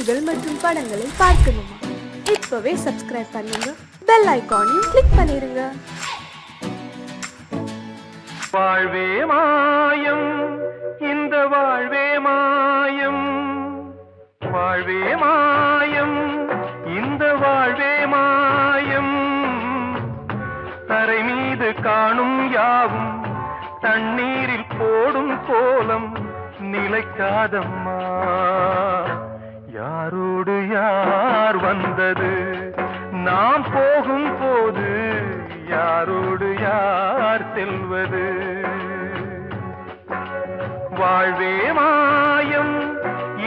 காணொளிகள் மற்றும் படங்களை பார்க்கணுமா? இப்பவே சப்ஸ்கிரைப் பண்ணுங்க, பெல் ஐகானையும் கிளிக் பண்ணிருங்க. வாழ்வே மாயம், இந்த வாழ்வே மாயம், வாழ்வே மாயம், இந்த வாழ்வே மாயம். தரை மீது காணும் யாவும் தண்ணீரில் போடும் கோலம் நிலைக்காதம்மா. யாரோடு யார் வந்தது நாம் போகும் போது, யாரோடு யார் செல்வது? வாழ்வே மாயம்,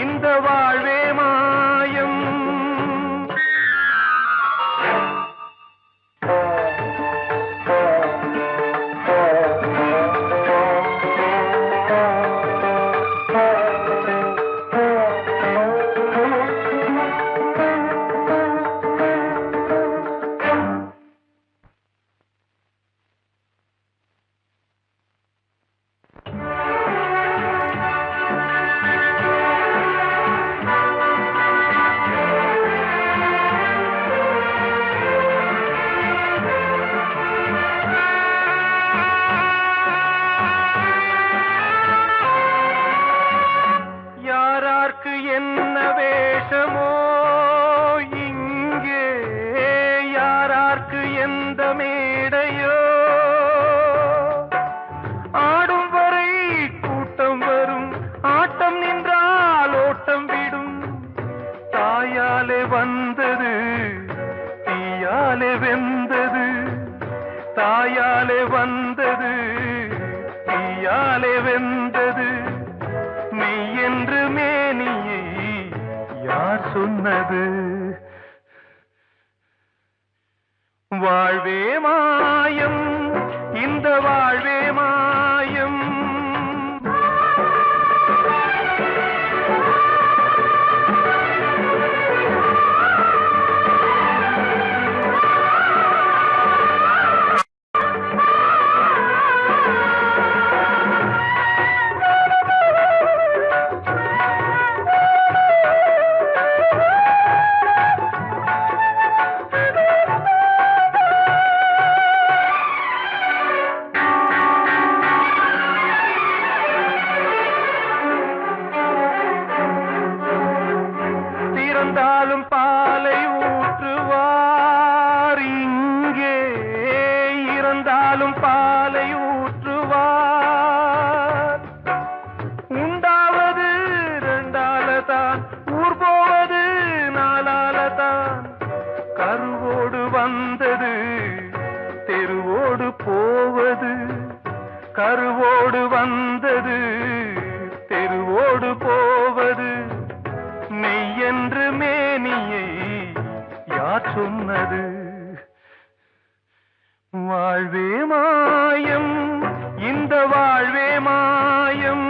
இந்த வாழ்வே மாயம். என்ன வேஷமோ இங்கே, யாரார்க்கு எந்த மேடையோ, ஆடும் வரை கூட்டம் வரும், ஆட்டம் நின்றால் ஓட்டம் விடும். தாயாலே வந்தது தீயாலே வெந்தது, தாயாலே வந்தது தீயாலே வெந்தது. மெய் என்று மேனியை யார் சொன்னது? வாழ்வே மாயம், இந்த வாழ்வே மாயம். இருந்தாலும் பாலை ஊற்றுவார் இங்கே, இருந்தாலும் பாலை ஊற்றுவார். உண்டாவது ரெண்டாலதான், ஊர் போவது நாலாலதான். கருவோடு வந்தது தெருவோடு போவது, கருவோடு வந்தது தெருவோடு போவது. மெய் என்று மேனியை யார் சொன்னது? வாழ்வே மாயம், இந்த வாழ்வே மாயம்.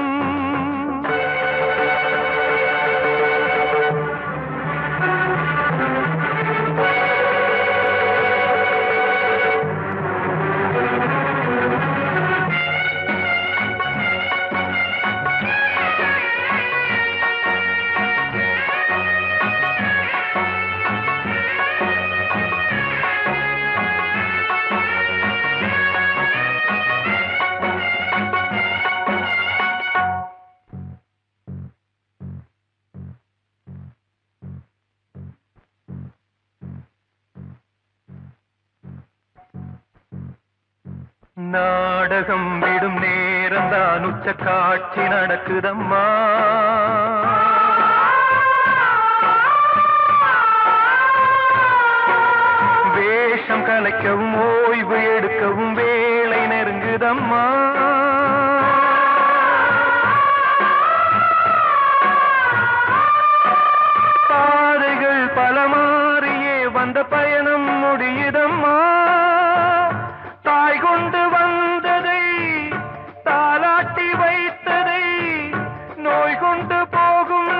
நாடகம் விடும் நேரம்தான் உச்ச காட்சி நடக்குதம்மா. வேஷம் கலைக்கவும் ஓய்வு எடுக்கவும் வேளை நெருங்குதம்மா. பாதைகள் பல மாறியே வந்த பயணம் முடியுதம்மா. தாய் கொண்டு வந்ததை தாலாட்டி வைத்ததை நோய் கொண்டு போகும்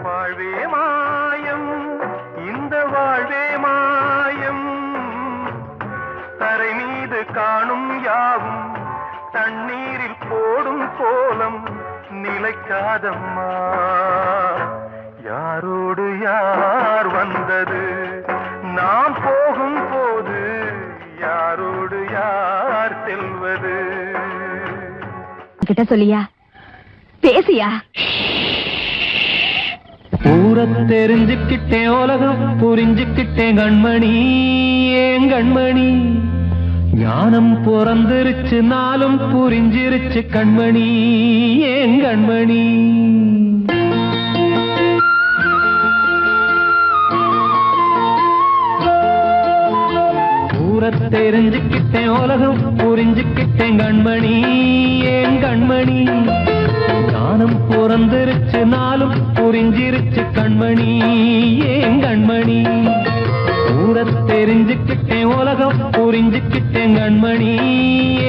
வாழ்வே மாயம், இந்த வாழ்வே மாயம், தரை மீது காணும் யாவும் தண்ணீரில் போடும் கோலம் நிலைக்காதம்மா. யாரோடு யார் வந்தது நாம் போகும் போது, யாரோடு யார் செல்வது? கிட்ட சொல்லியா, பேசியா? ஊரை தெரிஞ்சுக்கிட்டேன், உலகம் புரிஞ்சுக்கிட்டேன் கண்மணி, ஏன் கண்மணி. ஞானம் பிறந்திருச்சு, நாளும் புரிஞ்சிருச்சு கண்மணி, ஏன் கண்மணி. ஊரை தெரிஞ்சுக்கிட்டேன், உலகம் புரிஞ்சுக்கிட்டேன் கண்மணி, ஏன் கண்மணி. ஞானம் பிறந்திருச்சு, நாளும் புரிஞ்சிருச்சு கண்மணி, ஏன் கண்மணி. ஊரை தெரிஞ்சுக்கிட்டேன், உலகம் புரிஞ்சுக்கிட்டேன் கண்மணி,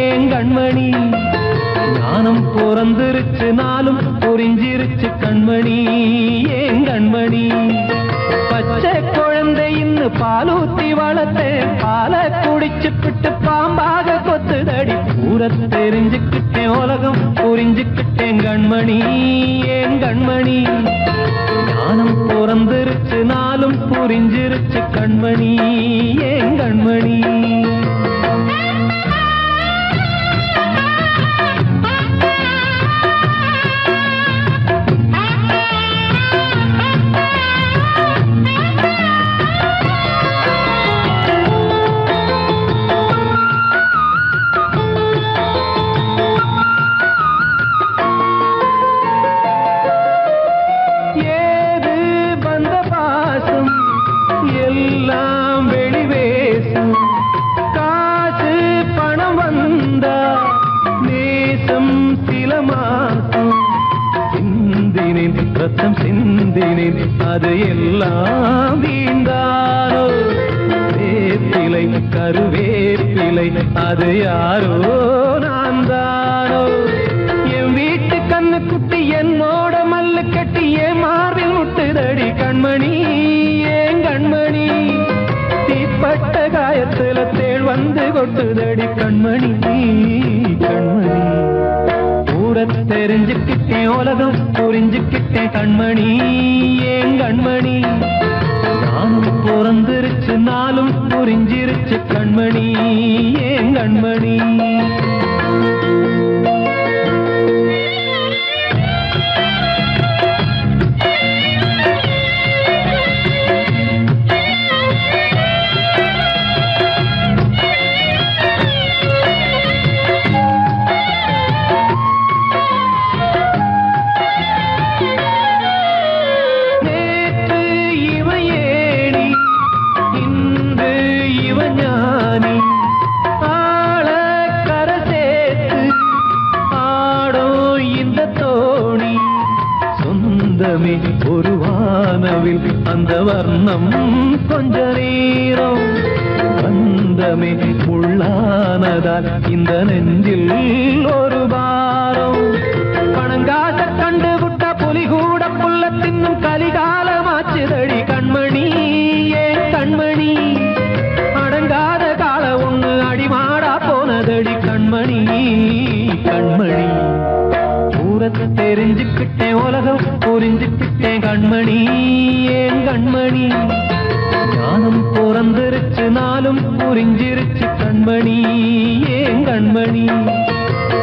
ஏன் கண்மணி. ஞானம் பிறந்திருச்சு, நாளும் புரிஞ்சிருச்சு கண்மணி, ஏன் கண்மணி. பச்சை குழந்தை இன்னும் பாலூத்தி வளர்த்தேன், பாலை குடிச்சுப்பிட்டு பாம்பாக கொத்துதடி. ஊரை தெரிஞ்சுக்கிட்டேன், உலகம் புரிஞ்சுக்கிட்டேன் கண்மணி, ஏன் கண்மணி. ஞானம் பிறந்திருச்சு, நாளும் புரிஞ்சிருச்சு கண்மணி, ஏன் கண்மணி. எல்லாம் வெளிவேசும், காசு பணம் வந்தா நேசம் சில மாசம். சிந்தினேன் ரத்தம் சிந்தினேன், அது எல்லாம் வீண்டானோ. வேப்பிலை கருவேப்பிலை, அது யாரோ நான் தானோ. என் வீட்டு கண்ணு குட்டி என்னோட மல்லு கட்டி என் மார்பில் முட்டுதடி கண்மணி, ஏன் கண்மணி. தீப்பட்ட காயத்துல தேள் வந்து கொட்டுதடி கண்மணி, கண்மணி. ஊரை தெரிஞ்சுக்கிட்டேன், உலகம் புரிஞ்சுக்கிட்டேன் கண்மணி, ஏன் கண்மணி. நானும் பிறந்திருச்சு, நாளும் புரிஞ்சிருச்சு கண்மணி, ஏன் கண்மணி. ஒரு வானவில் அந்த வர்ணம் கொஞ்ச நேரம் வந்தமே உள்ளானதால் இந்த நெஞ்சில் ஒரு பாரம். பணங்காச கண்டு விட்ட புலி கூட புல்ல தின்னும் கலிகாலமாச்சுதடி கண்மணி, ஏன் கண்மணி. அடங்காத கால ஒண்ணு அடிமாடா போனதடி கண்மணி, கண்மணி. ஊரை தெரிஞ்சுக்கிட்டேன், உலகம் புரிஞ்சுக்கிட்டேன் கண்மணி, ஏன் கண்மணி. ஞானம் பிறந்திருச்சு, நாளும் புரிஞ்சிருச்சு கண்மணி, ஏன் கண்மணி.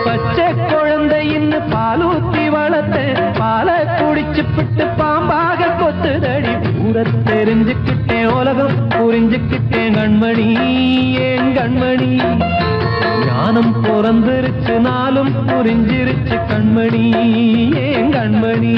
பச்சை குழந்தை இன்னும் பாலூத்தி வளர்த்தேன், பாலை குடிச்சுப்பிட்டு பாம்பாக கொத்துதடி. ஊரை தெரிஞ்சுக்கிட்டேன், உலகம் புரிஞ்சுக்கிட்டேன் கண்மணி, ஏன் கண்மணி. ஞானம் பிறந்திருச்சு நாளும் புரிஞ்சிருச்சு கண்மணி ஏன் கண்மணி.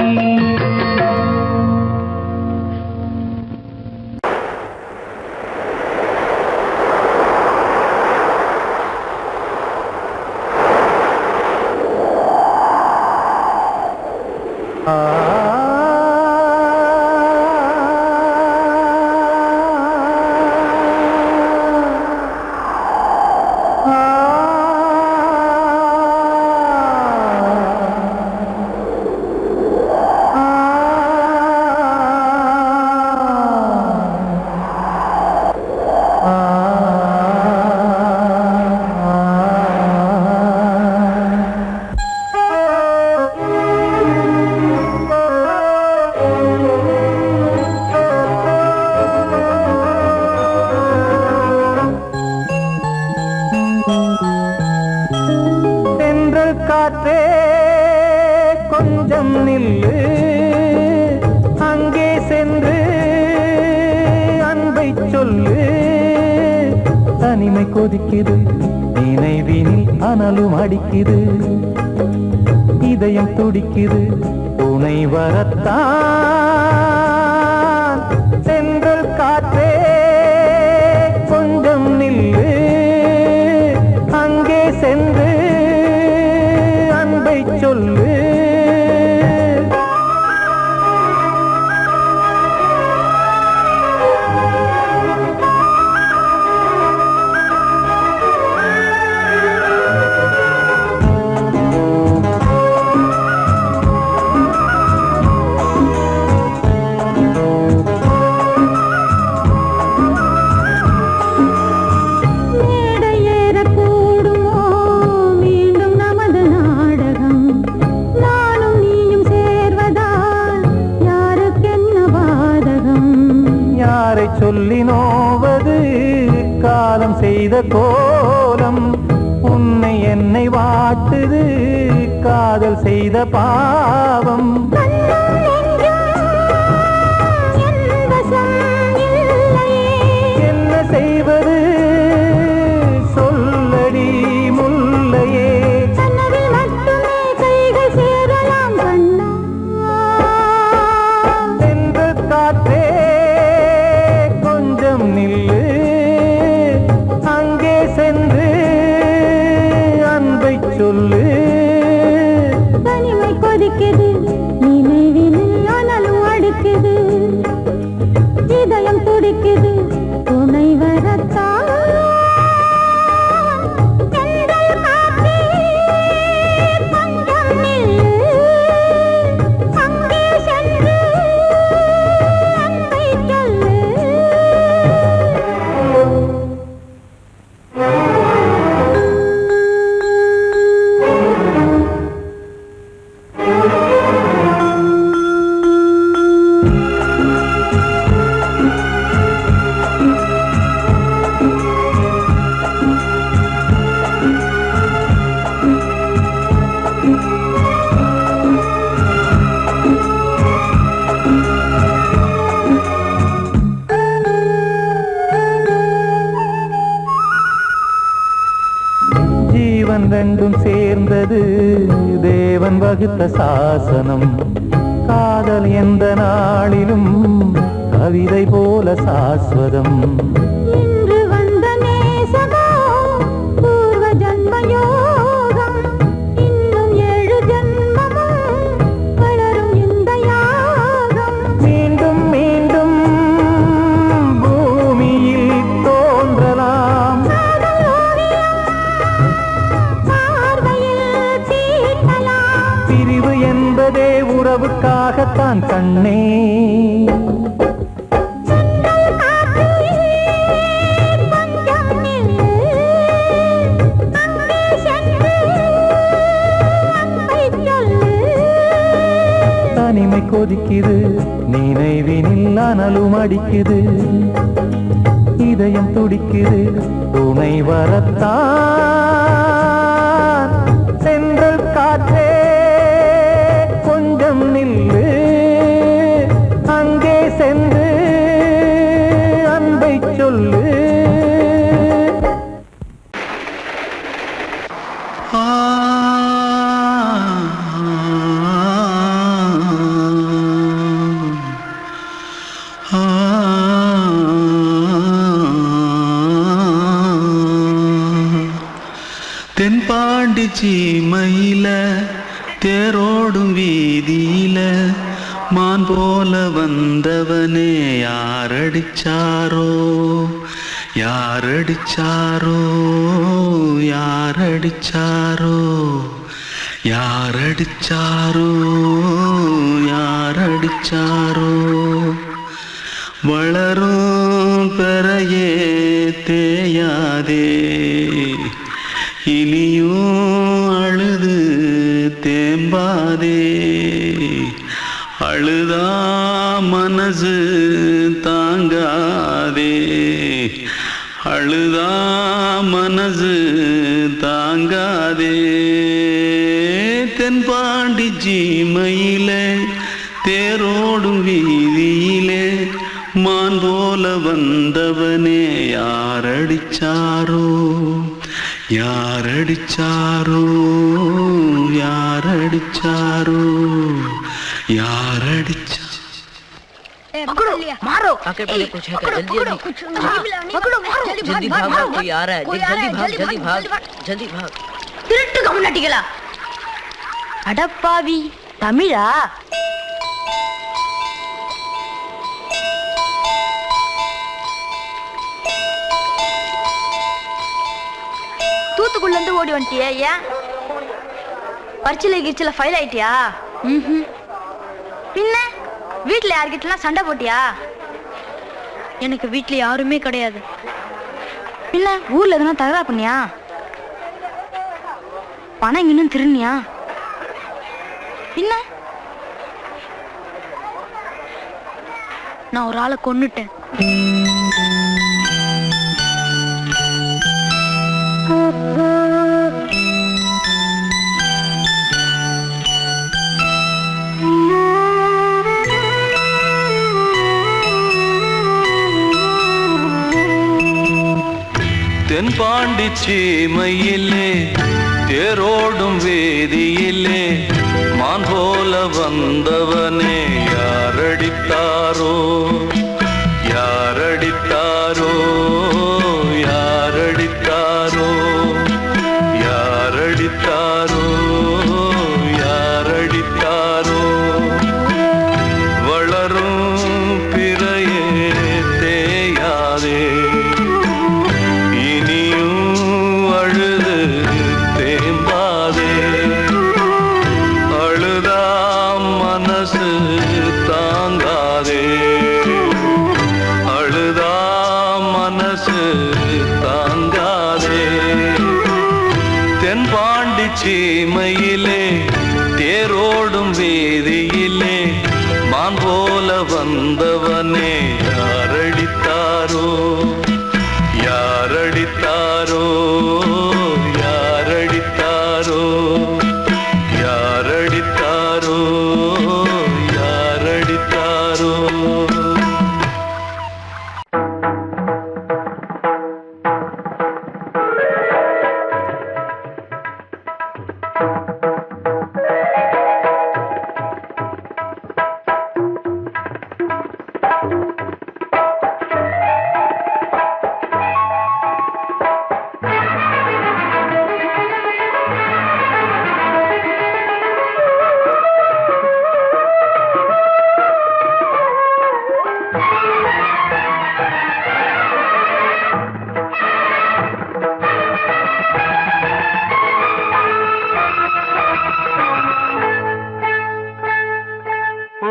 காற்றே கொஞ்சம் நில்லு, அங்கே சென்று அன்பை சொல்லு. தனிமை கொதிக்குது நினைவினில் அனலும் அடிக்குது, இதயம் துடிக்குது துணை வரத்தான். சென்றல் காற்றே கொஞ்சம் நில்லு, அங்கே சென்று அன்பை சொல்லு. சொல்லி நோவது காலம் செய்த கோலம், உன்னை என்னை வாட்டுது காதல் செய்த பாவம். என்ன செய்வது சொல்லடி முல்லையே, சென்று காற்றே நில்லு, அங்கே சென்று அன்பை சொல்லு. தனிமை கொதிக்குது நினைவினில் அனலும் அடிக்குது, இதயம் துடிக்குது துணை வரத்தான். ஜீவன் ரெண்டும் சேர்ந்தது தேவன் வகுத்த சாசனம், காதல் எந்த நாளிலும் கவிதை போல சாஸ்வதம். இன்று வந்த நேசமோ பூர்வ ஜன்ம யோகம், இன்னும் 7 ஜன்மமும் வளரும் இந்த யாகம். மீண்டும் மீண்டும் பூமியில் தோன்றலாம், பிரிவு என்பதே உறவுக்காகத்தான் கண்ணே. தனிமை கொதிக்குது நினைவினில் அனலும் அடிக்குது, இதயம் துடிக்குது துணை வரத்தான். சென்றல் காற்றே கொஞ்சம் நில்லு, அங்கே சென்று அன்பை சொல்லு. சீமையில தேரோடும் வீதியில மான் போல வந்தவனே யாரடிச்சாரோ யாரடிச்சாரோ யாரடிச்சாரோ யாரடிச்சாரோ யாரடிச்சாரோ வளரும் பெறையே தேயாதே இனியும் அழுது தேம்பாதே அழுதா மனசு தாங்காதே அழுதா மனசு தாங்காதே தென்பாண்டி சீமையிலே தேரோடும் வீதியிலே மான் போல வந்தவனே யாரடிச்சாரோ யாரடிச்சாரோ யாரடிச்சாரோ யாரடிச்சா पकड़ो मारो आके पहले कुछ है क्या जल्दी जल्दी पकड़ो मारो जल्दी भाग भाग कोई आ रहा है जल्दी भाग जल्दी भाग திருட்டு கம்னாட்டிகளா அடப்பாவி தமிழா தூத்துக்குள்ள இருந்து ஓடி வந்துட்டியா ஏன் பரிச்சையில கிரிச்சில ஃபைல் ஆயிட்டியா பின்ன வீட்டுல யார்கிட்டலாம் சண்டை போட்டியா எனக்கு வீட்டுல யாருமே கிடையாது பின்ன ஊர்ல எதுனா தகரா பண்ணியா பணம் இன்னும் திருநியா பின்ன நான் ஒரு ஆளை கொன்னுட்டேன் தென்பாண்டி சீமையிலே தேரோடும் வேதியிலே மான் போல வந்தவனே யாரடித்தாரோ யாரடித்தாரோ யாரடித்தாரோ யாரடித்தாரோ யாரடித்தாரோ வளரும் பிறையே தேயாதே சீமையிலே தேரோடும் வேதியிலே மான் போல வந்தவனே யாரடித்தாரோ யாரடித்தாரோ யாரடித்தாரோ யாரடித்தாரோ யாரடித்தாரோ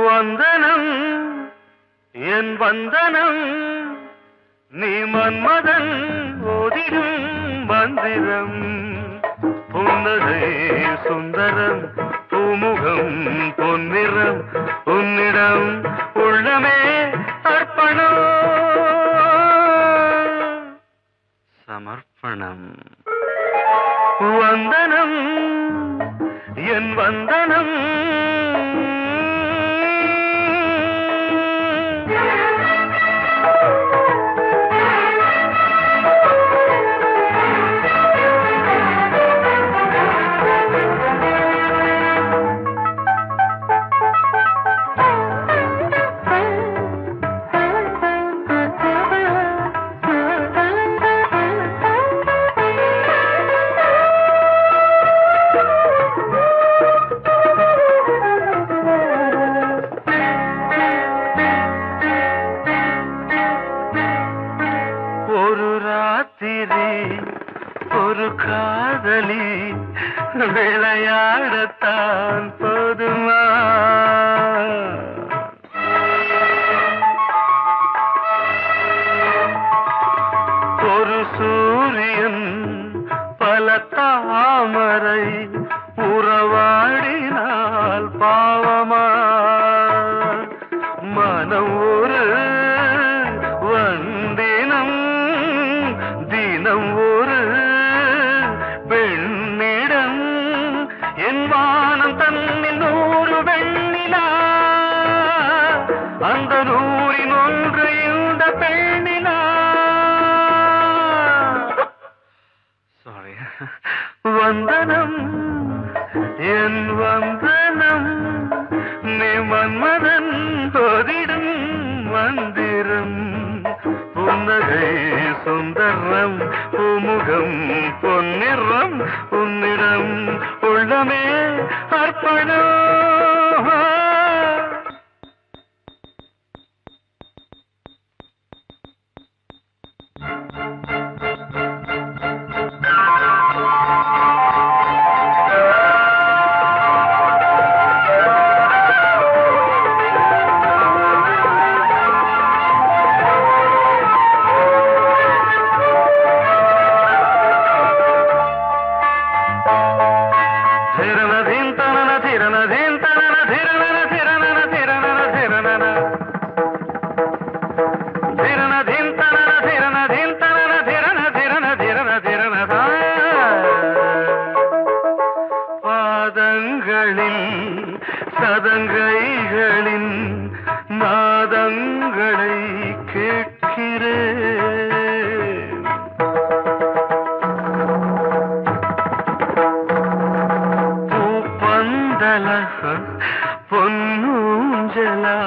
வந்தனம் என் வந்தனம் நீ மன்மதன் ஓதிடும் மந்திரம் புன்னகை சுந்தரம் பூமுகம் பொன்னிறம் உன்னிடம் உள்ளமே அர்ப்பணம் சமர்ப்பணம் வந்தனம் என் வந்தனம் விடத்தான் போதுமா? ஒரு சூரியன் பல தாமரை உறவாடினால் பாவமா? மனம் ஒரு வந்தினம் தினம் ஒரு பெண்ணிடம் என் வானம் தன்னில் 100 வெண்ணிலா அந்த 100இன் ஒன்று இந்த பெண்ணிலா. சாரி. வந்தனம் என் வந்தனம் நீ மன்மதன் போதிடும் மந்திரம். புன்னகை சுந்தரம் பூமுகம் பொன்னிறம் உன்னிடம் உள்ளமே அர்ப்பணம். பாதங்களில் சதங்கைகளின் நாதங்களை கேட்கிறேன். பூப்பந்தல பொன்னூஞ்சலா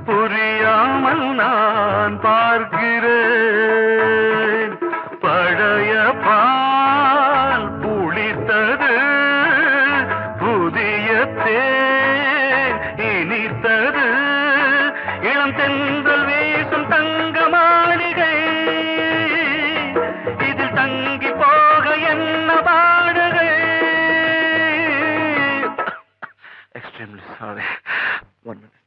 புரியாமல் நான் பார்க்கிறேன். பழைய பால் புளித்தது புதிய தேன் இனித்தது இளம் தென்றல் வீசும் தங்க மாளிகை இதில் தங்கி போக என்ன பாடுகை. Extremely sorry. 1 minute.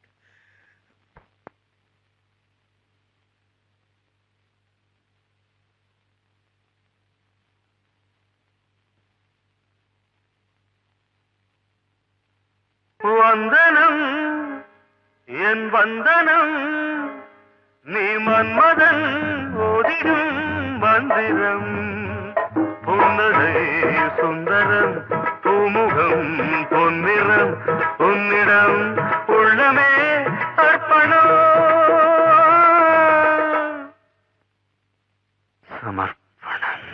வந்தனம் என் வந்தனம் நீ மன்மதன் ஓதிடும் மந்திரம். புன்னகை சுந்தரம் பூமுகம் பொன்னிறம் உன்னிடம் உள்ளமே அர்ப்பணம் சமர்ப்பணம்.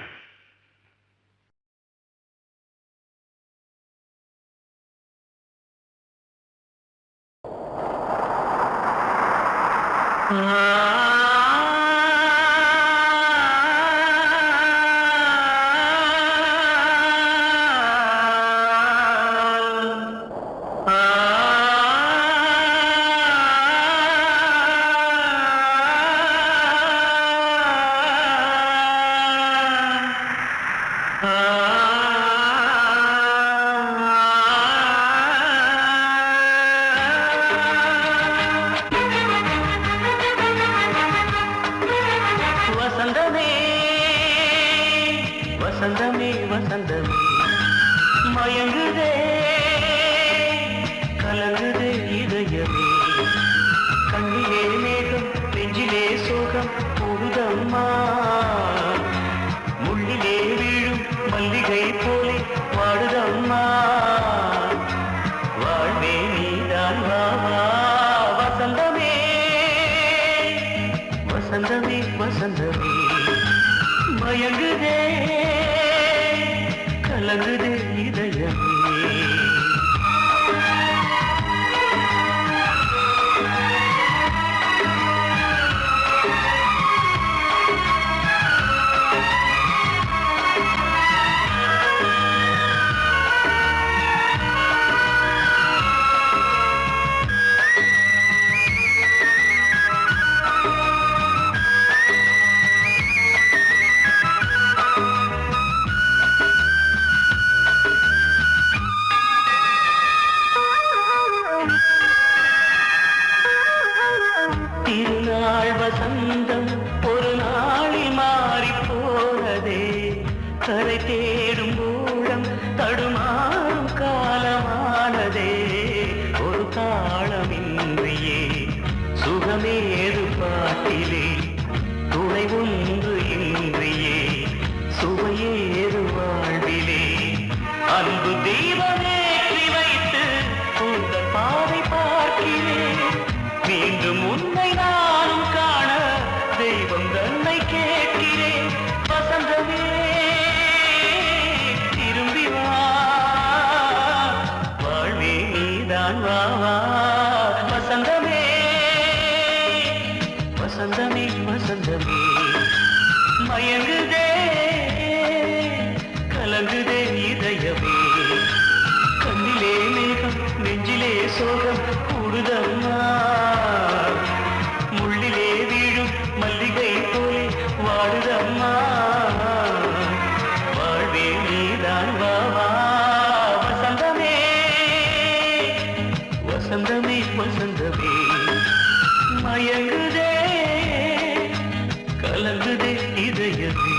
மீண்டும் உன்னை நானும் காண தெய்வம் தன்னை கேட்கிறேன். வசந்தமே திரும்பி வா, வாழ்வே நீதான் வா வா. வசந்தமே வசந்தமே வசந்தமே மயங்குதே கலங்குதே இதயமே. கண்ணிலே மேகம் நெஞ்சிலே சோகம் கூடுதம்மா. முள்ளிலே வீழும் மல்லிகை போலே வாடுதம்மா. வாழ்வே நீதான் வா வா. வசந்தமே வசந்தமே வசந்தமே மயங்குதே கலங்குதே இதயமே.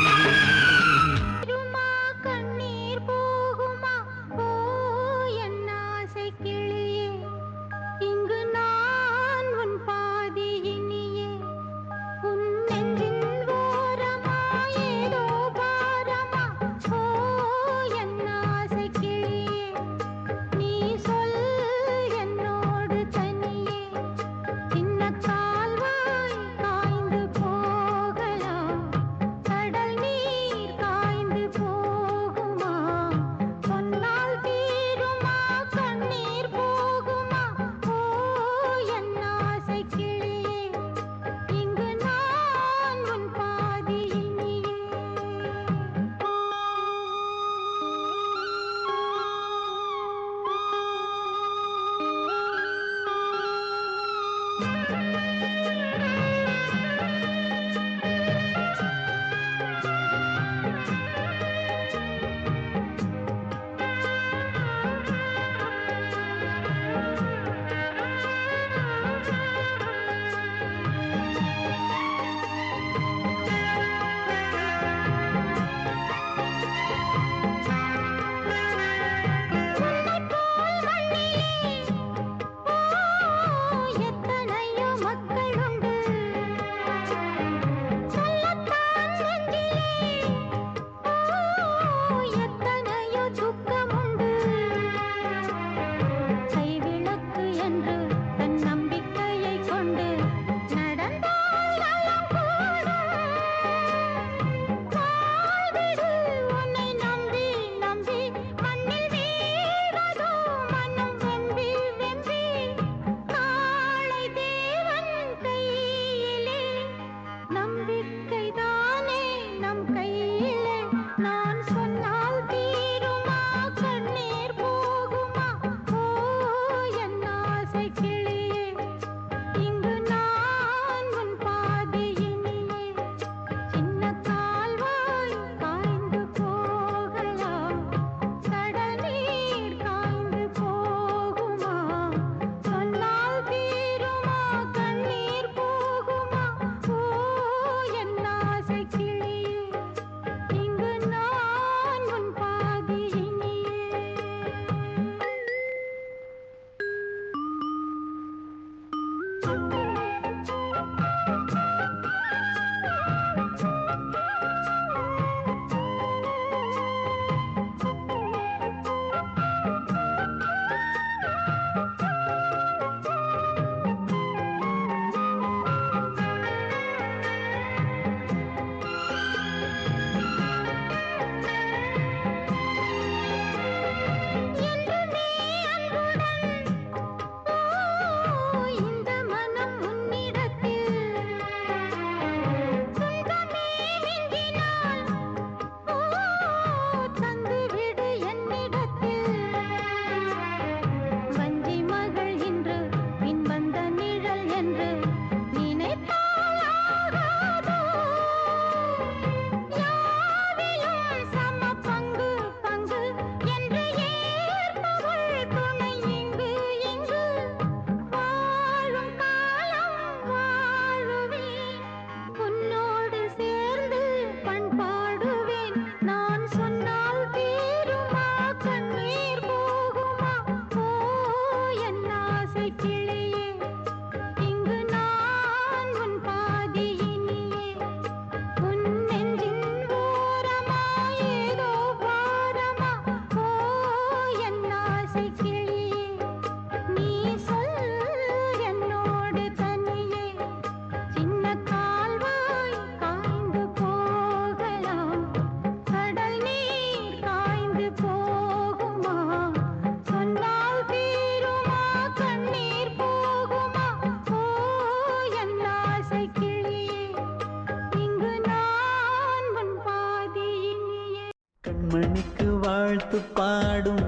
வாழ்த்து பாடும்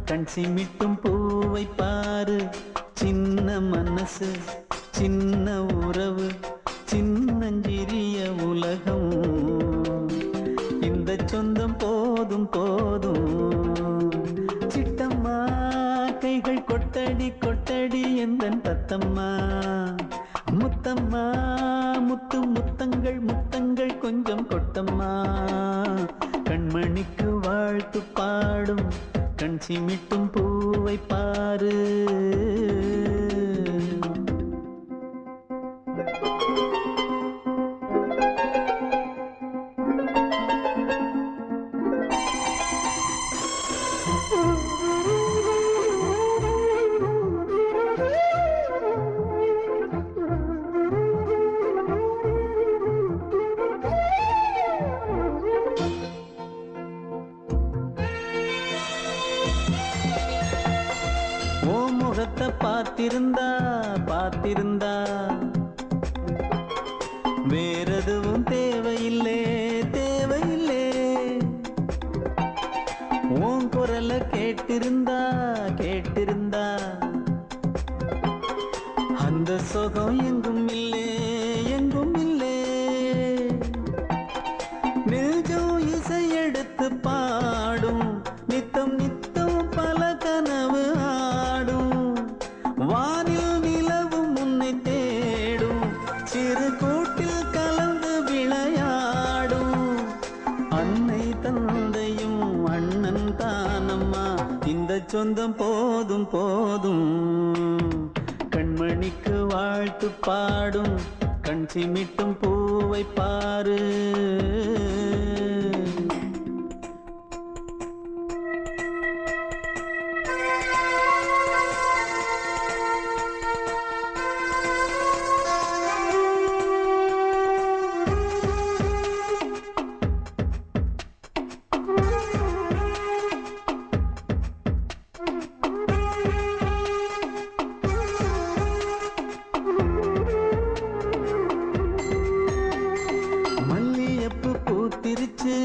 கண் சிமிட்டும் பூவை பாரு சின்ன மனசு சின்ன உறவு சின்னஞ்சிறிய உலகம் இந்த சொந்தம் போதும் போதும் சிட்டம்மா கைகள் கொட்டடி கொட்டடி எந்தன் தத்தம்மா முத்தம்மா முத்து முத்தங்கள் முத்தங்கள் கொஞ்சம் கொட்டம்மா கண்மணிக்கு வாழ்த்து பாடும் கண் சிமிட்டும் பூவை பாரு முகத்தை பார்த்திருந்தா பார்த்திருந்தா வேறெதுவும் தேவையில்லை தேவையில்லை உன் குரலை கேட்டிருந்தா கேட்டிருந்தா அந்த சுகம் எங்கும் இல்லை எங்கும் இல்லை நெஞ்சம் இசை எடுத்து பாடும் நித்தம் நித்தம் பல கனவு ஆடும் வானில் நிலவும் உன்னை தேடும் சிறு கூட்டில் கலந்து விளையாடும் அன்னை தந்தையும் அண்ணன் தானம்மா இந்த சொந்தம் போதும் போதும் கண்மணிக்கு வாழ்த்து பாடும் கண் சிமிட்டும் பூவை பாரு பூத்திருச்சு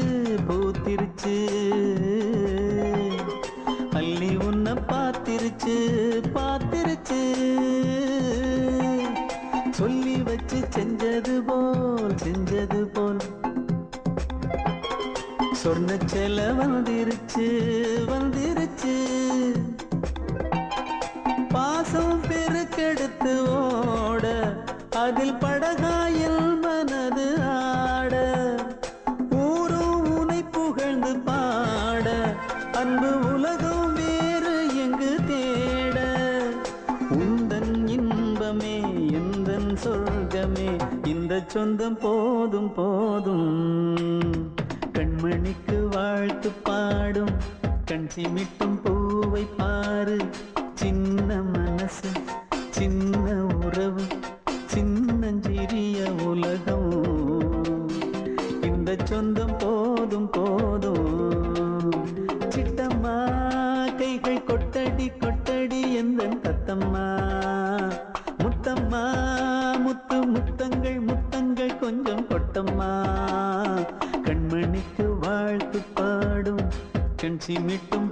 பூத்திருச்சு அள்ளி உன்னை பார்த்திருச்சு பார்த்திருச்சு சொல்லி வச்சு செஞ்சது போல் சொன்ன செல வந்துருச்சு வந்துருச்சு பாசம் பெருக்கெடுத்து ஓட அதில் படகாயில் மனது ஆட ஊரும் உனை புகழ்ந்து பாட அன்பு உலகம் வேறு எங்கு தேட உந்தன் இன்பமே எந்தன் சொர்க்கமே இந்த சொந்தம் போதும் போதும் கண்மணிக்கு வாழ்த்து பாடும் கண் சிமிட்டும் பூவை பாரு சின்ன மனசு சின்ன உறவு சின்னஞ்சிறிய உலகம் இந்த சொந்தம் போதும் போதும் சிட்டம்மா கைகள் கொட்டடி கொட்டடி எந்தன் தத்தம்மா முத்தம்மா முத்து முத்தங்கள் முத்தங்கள் கொஞ்சம் கொட்டம்மா கண்மணிக்கு வாழ்த்து பாடும் கண் சிமிட்டும்